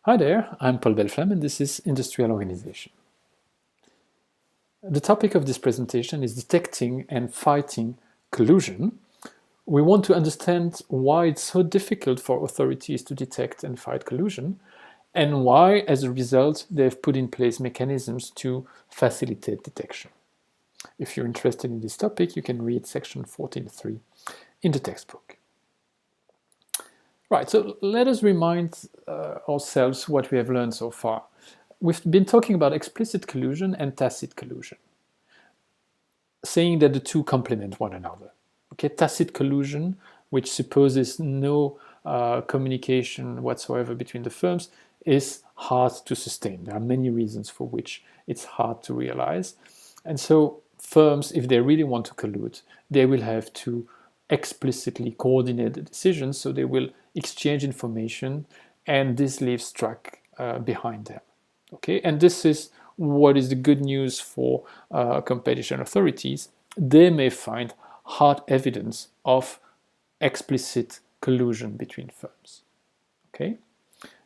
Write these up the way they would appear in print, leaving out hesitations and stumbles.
Hi there, I'm Paul Belflam and this is Industrial Organization. The topic of this presentation is detecting and fighting collusion. We want to understand why it's so difficult for authorities to detect and fight collusion, and why, as a result, they've put in place mechanisms to facilitate detection. If you're interested in this topic, you can read section 14.3 in the textbook. Right, so let us remind ourselves what we have learned so far. We've been talking about explicit collusion and tacit collusion, saying that the two complement one another. Okay, tacit collusion, which supposes no communication whatsoever between the firms, is hard to sustain. There are many reasons for which it's hard to realize. And so firms, if they really want to collude, they will have to explicitly coordinate the decisions, so they will exchange information, and this leaves track behind them. Okay, and this is what is the good news for competition authorities. They may find hard evidence of explicit collusion between firms. Okay,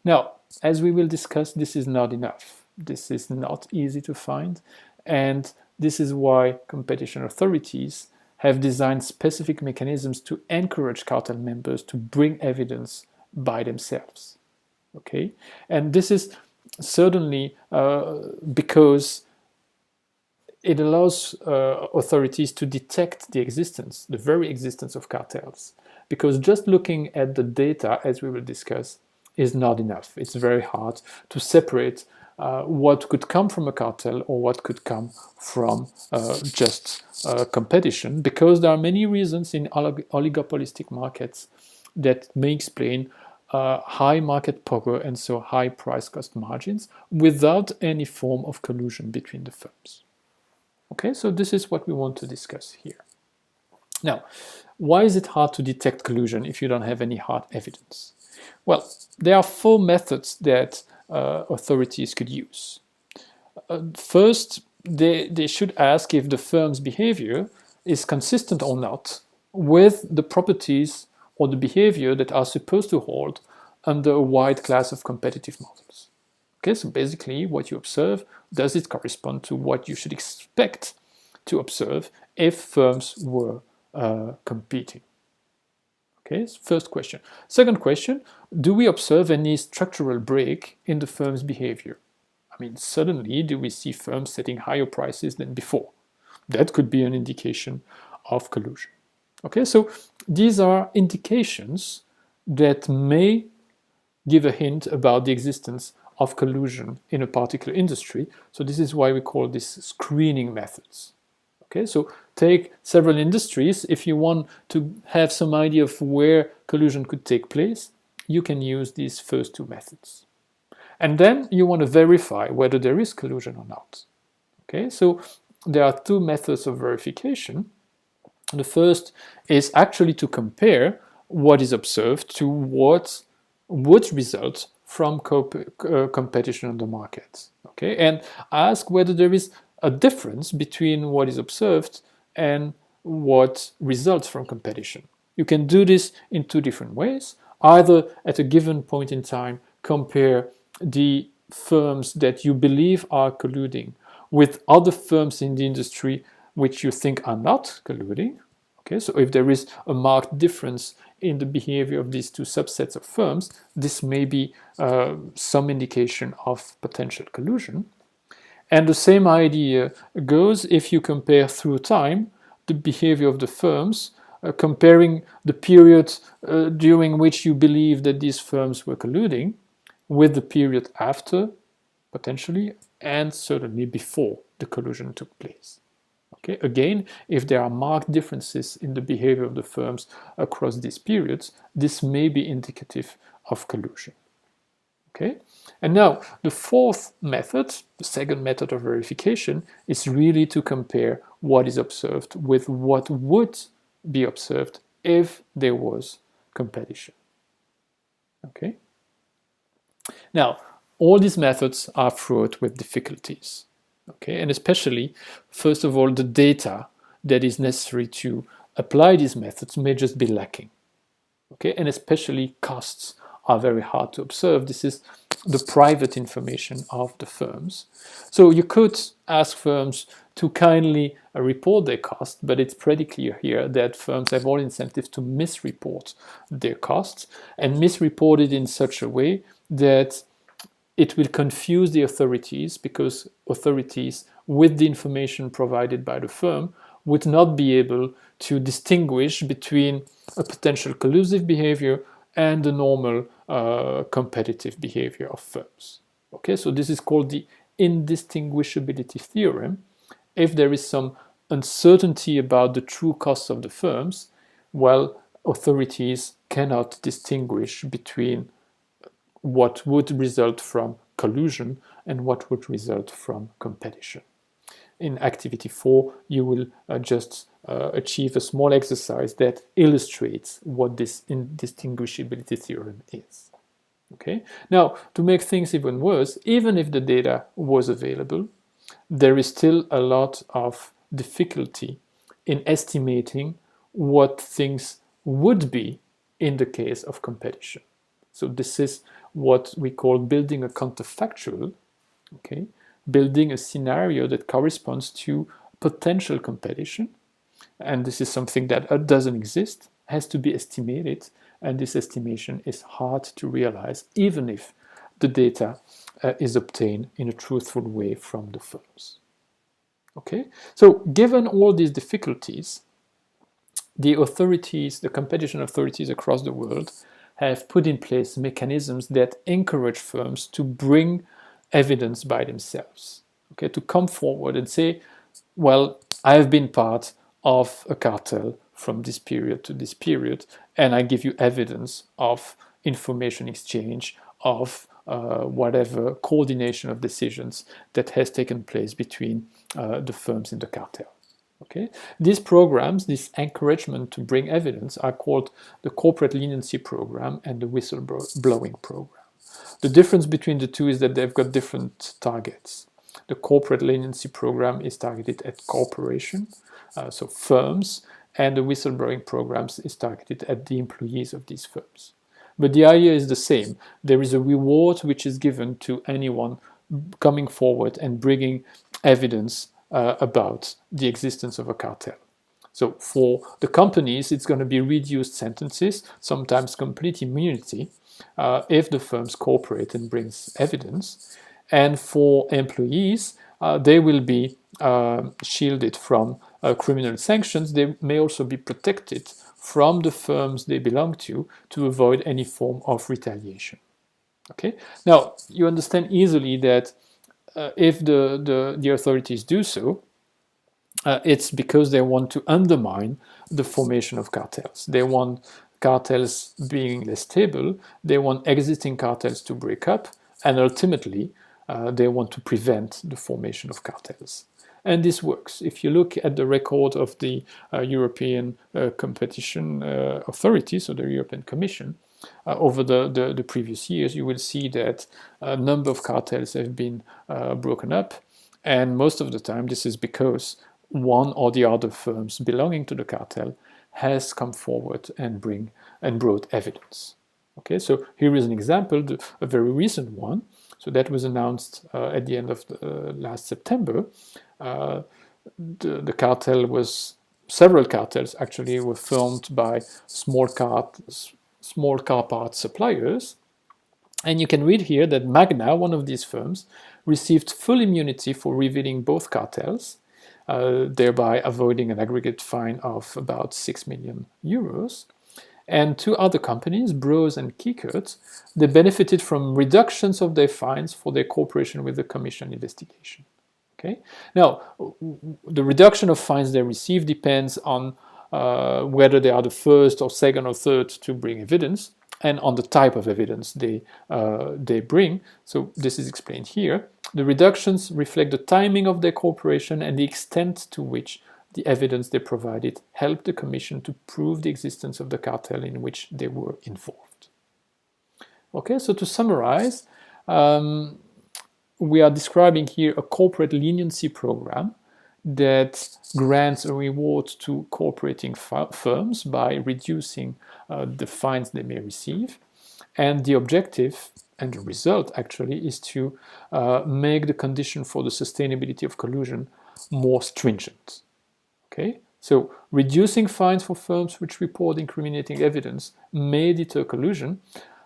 now, as we will discuss, this is not enough. This is not easy to find, and this is why competition authorities have designed specific mechanisms to encourage cartel members to bring evidence by themselves. Okay, and this is certainly because it allows authorities to detect the existence, the very existence of cartels. Because just looking at the data, as we will discuss, is not enough. It's very hard to separate what could come from a cartel or what could come from just competition, because there are many reasons in oligopolistic markets that may explain high market power and so high price cost margins without any form of collusion between the firms. Okay, so this is what we want to discuss here. Now, why is it hard to detect collusion if you don't have any hard evidence? Well, there are four methods that authorities could use. First, they should ask if the firm's behavior is consistent or not with the properties or the behavior that are supposed to hold under a wide class of competitive models. Okay, so basically what you observe, does it correspond to what you should expect to observe if firms were competing? Okay, first question. Second question, do we observe any structural break in the firm's behavior? I mean, suddenly do we see firms setting higher prices than before? That could be an indication of collusion. Okay, so these are indications that may give a hint about the existence of collusion in a particular industry. So this is why we call this screening methods. Okay, so take several industries. If you want to have some idea of where collusion could take place, you can use these first two methods. And then you want to verify whether there is collusion or not. Okay, so there are two methods of verification. The first is actually to compare what is observed to what would result from competition on the market. Okay, and ask whether there is a difference between what is observed and what results from competition. You can do this in two different ways. Either at a given point in time, compare the firms that you believe are colluding with other firms in the industry which you think are not colluding. Okay, so if there is a marked difference in the behavior of these two subsets of firms, this may be some indication of potential collusion. And the same idea goes if you compare through time the behavior of the firms, comparing the period during which you believe that these firms were colluding with the period after, potentially, and certainly before the collusion took place. Okay, again, if there are marked differences in the behavior of the firms across these periods, this may be indicative of collusion. Okay, and now the fourth method, the second method of verification, is really to compare what is observed with what would be observed if there was competition. Okay, now all these methods are fraught with difficulties. Okay, and especially, first of all, the data that is necessary to apply these methods may just be lacking. Okay, and especially costs are very hard to observe. This is the private information of the firms. So you could ask firms to kindly report their costs, but it's pretty clear here that firms have all incentives to misreport their costs and misreport it in such a way that it will confuse the authorities, because authorities, with the information provided by the firm, would not be able to distinguish between a potential collusive behavior and the normal competitive behavior of firms. Okay, so this is called the indistinguishability theorem. If there is some uncertainty about the true costs of the firms, well, authorities cannot distinguish between what would result from collusion and what would result from competition. In activity 4, you will just achieve a small exercise that illustrates what this indistinguishability theorem is. Okay? Now, to make things even worse, even if the data was available, there is still a lot of difficulty in estimating what things would be in the case of competition. So this is what we call building a counterfactual, okay? Building a scenario that corresponds to potential competition. And this is something that doesn't exist, has to be estimated, and this estimation is hard to realize, even if the data is obtained in a truthful way from the firms. Okay, so given all these difficulties, the authorities, the competition authorities across the world, have put in place mechanisms that encourage firms to bring evidence by themselves, okay, to come forward and say, well, I have been part of a cartel from this period to this period, and I give you evidence of information exchange, of whatever coordination of decisions that has taken place between the firms in the cartel. Okay? These programs, this encouragement to bring evidence, are called the corporate leniency program and the whistleblowing program. The difference between the two is that they've got different targets. The corporate leniency program is targeted at corporation, so firms, and the whistleblowing programs is targeted at the employees of these firms. But the idea is the same. There is a reward which is given to anyone coming forward and bringing evidence about the existence of a cartel. So for the companies, it's going to be reduced sentences, sometimes complete immunity, if the firms cooperate and brings evidence. And for employees, they will be shielded from criminal sanctions. They may also be protected from the firms they belong to avoid any form of retaliation. Okay. Now, you understand easily that if the authorities do so, it's because they want to undermine the formation of cartels. They want cartels being less stable, they want existing cartels to break up, and ultimately they want to prevent the formation of cartels. And this works. If you look at the record of the European Competition Authority, so the European Commission, over the previous years, you will see that a number of cartels have been broken up, and most of the time this is because one or the other firms belonging to the cartel has come forward and brought evidence. Okay, so here is an example, a very recent one. So that was announced at the end of last September. The cartel was, several cartels actually were formed by small car part suppliers. And you can read here that Magna, one of these firms, received full immunity for revealing both cartels, thereby avoiding an aggregate fine of about 6 million euros. And two other companies, Bros and Kickert, they benefited from reductions of their fines for their cooperation with the Commission investigation. Okay? Now, the reduction of fines they receive depends on whether they are the first or second or third to bring evidence, and on the type of evidence they bring. So this is explained here. The reductions reflect the timing of their cooperation and the extent to which the evidence they provided helped the Commission to prove the existence of the cartel in which they were involved. Okay, so to summarize, we are describing here a corporate leniency program that grants a reward to cooperating firms by reducing the fines they may receive. And the objective and the result actually is to make the condition for the sustainability of collusion more stringent. Okay, so reducing fines for firms which report incriminating evidence may deter collusion.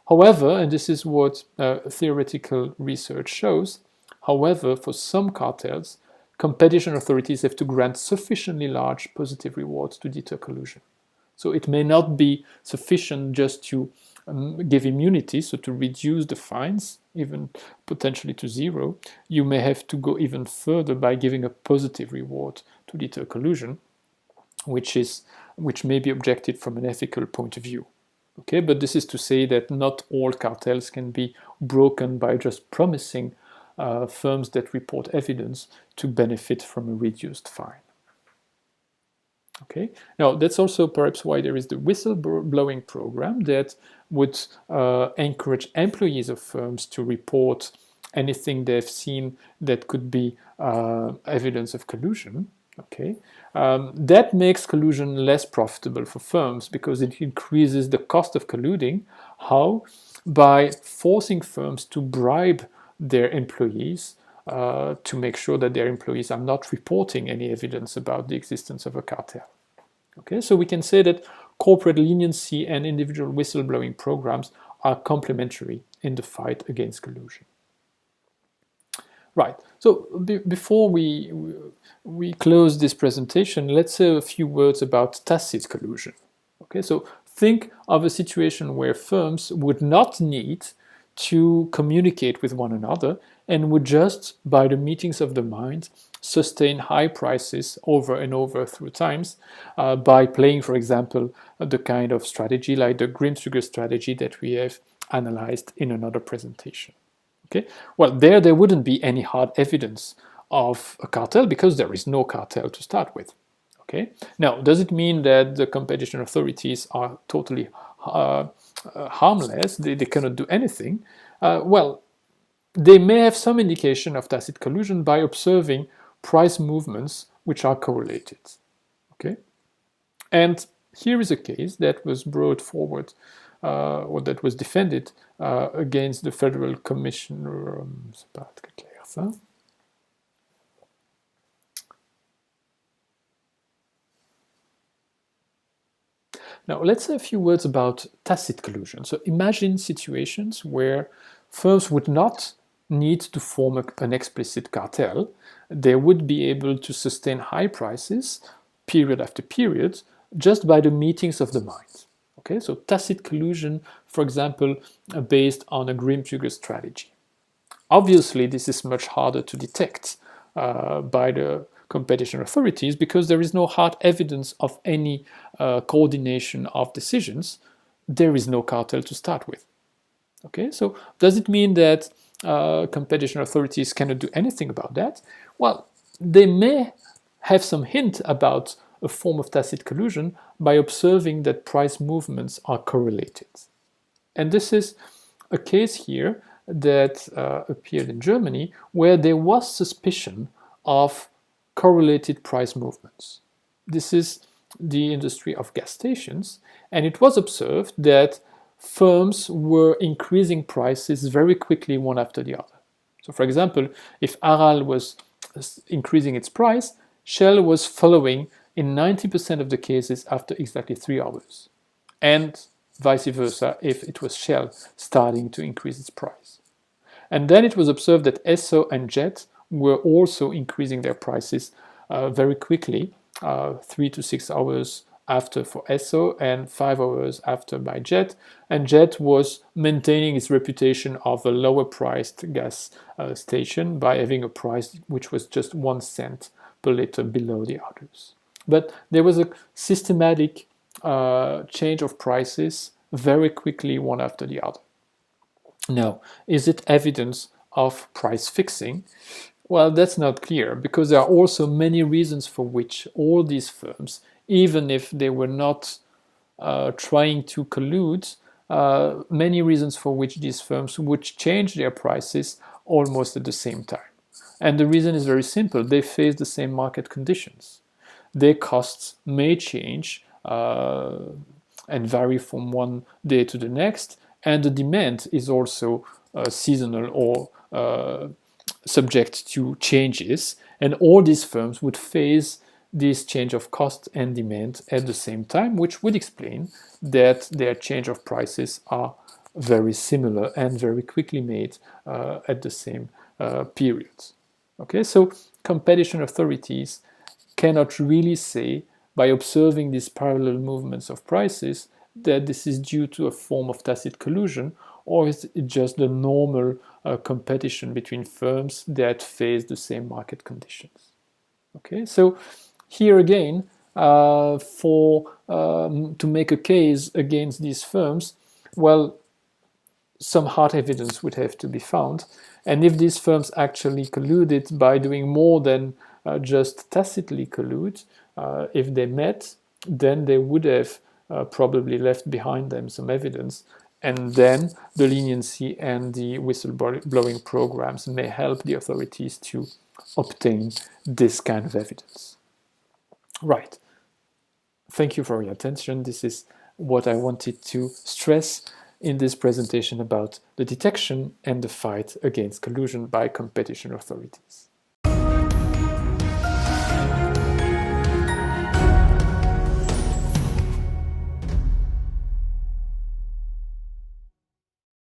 However, and this is what theoretical research shows, however, for some cartels, competition authorities have to grant sufficiently large positive rewards to deter collusion. So it may not be sufficient just to give immunity, so to reduce the fines, even potentially to zero. You may have to go even further by giving a positive reward to deter collusion, which may be objected from an ethical point of view. Okay, but this is to say that not all cartels can be broken by just promising firms that report evidence to benefit from a reduced fine. Okay, now that's also perhaps why there is the whistleblowing program that would encourage employees of firms to report anything they've seen that could be evidence of collusion. Okay, that makes collusion less profitable for firms because it increases the cost of colluding. How? By forcing firms to bribe their employees to make sure that their employees are not reporting any evidence about the existence of a cartel. Okay, so we can say that corporate leniency and individual whistleblowing programs are complementary in the fight against collusion. Right, so before we close this presentation, let's say a few words about tacit collusion. Okay, so think of a situation where firms would not need to communicate with one another and would just, by the meetings of the mind, sustain high prices over and over through times by playing, for example, the kind of strategy like the grim sugar strategy that we have analyzed in another presentation. Okay, well, there wouldn't be any hard evidence of a cartel because there is no cartel to start with. Okay, now does it mean that the competition authorities are totally harmless? They cannot do anything? Well, they may have some indication of tacit collusion by observing price movements which are correlated. Okay, and here is a case that was brought forward or that was defended against the Federal Commissioner. Now, let's say a few words about tacit collusion. So imagine situations where firms would not need to form an explicit cartel. They would be able to sustain high prices period after period just by the meetings of the mind. Okay, so tacit collusion, for example, based on a grim sugar strategy. Obviously, this is much harder to detect by the competition authorities because there is no hard evidence of any coordination of decisions. There is no cartel to start with. Okay, so does it mean that competition authorities cannot do anything about that? Well, they may have some hint about a form of tacit collusion by observing that price movements are correlated. And this is a case here that appeared in Germany where there was suspicion of correlated price movements. This is the industry of gas stations, and it was observed that firms were increasing prices very quickly one after the other. So for example, if Aral was increasing its price, Shell was following in 90% of the cases after exactly 3 hours. And vice versa if it was Shell starting to increase its price. And then it was observed that Esso and Jet were also increasing their prices very quickly, 3 to 6 hours after for Esso and 5 hours after by Jet. And Jet was maintaining its reputation of a lower priced gas station by having a price which was just 1 cent per liter below the others. But there was a systematic change of prices very quickly one after the other. Now, is it evidence of price fixing? Well, that's not clear because there are also many reasons for which all these firms, even if they were not trying to collude, many reasons for which these firms would change their prices almost at the same time. And the reason is very simple. They face the same market conditions. Their costs may change and vary from one day to the next, and the demand is also seasonal or subject to changes, and all these firms would face this change of cost and demand at the same time, which would explain that their change of prices are very similar and very quickly made at the same periods. Okay, so competition authorities cannot really say, by observing these parallel movements of prices, that this is due to a form of tacit collusion, or is it just the normal competition between firms that face the same market conditions. Okay, so here again, to make a case against these firms, well, some hard evidence would have to be found. And if these firms actually colluded by doing more than just tacitly collude, if they met, then they would have probably left behind them some evidence. And then the leniency and the whistleblowing programs may help the authorities to obtain this kind of evidence. Right. Thank you for your attention. This is what I wanted to stress in this presentation about the detection and the fight against collusion by competition authorities.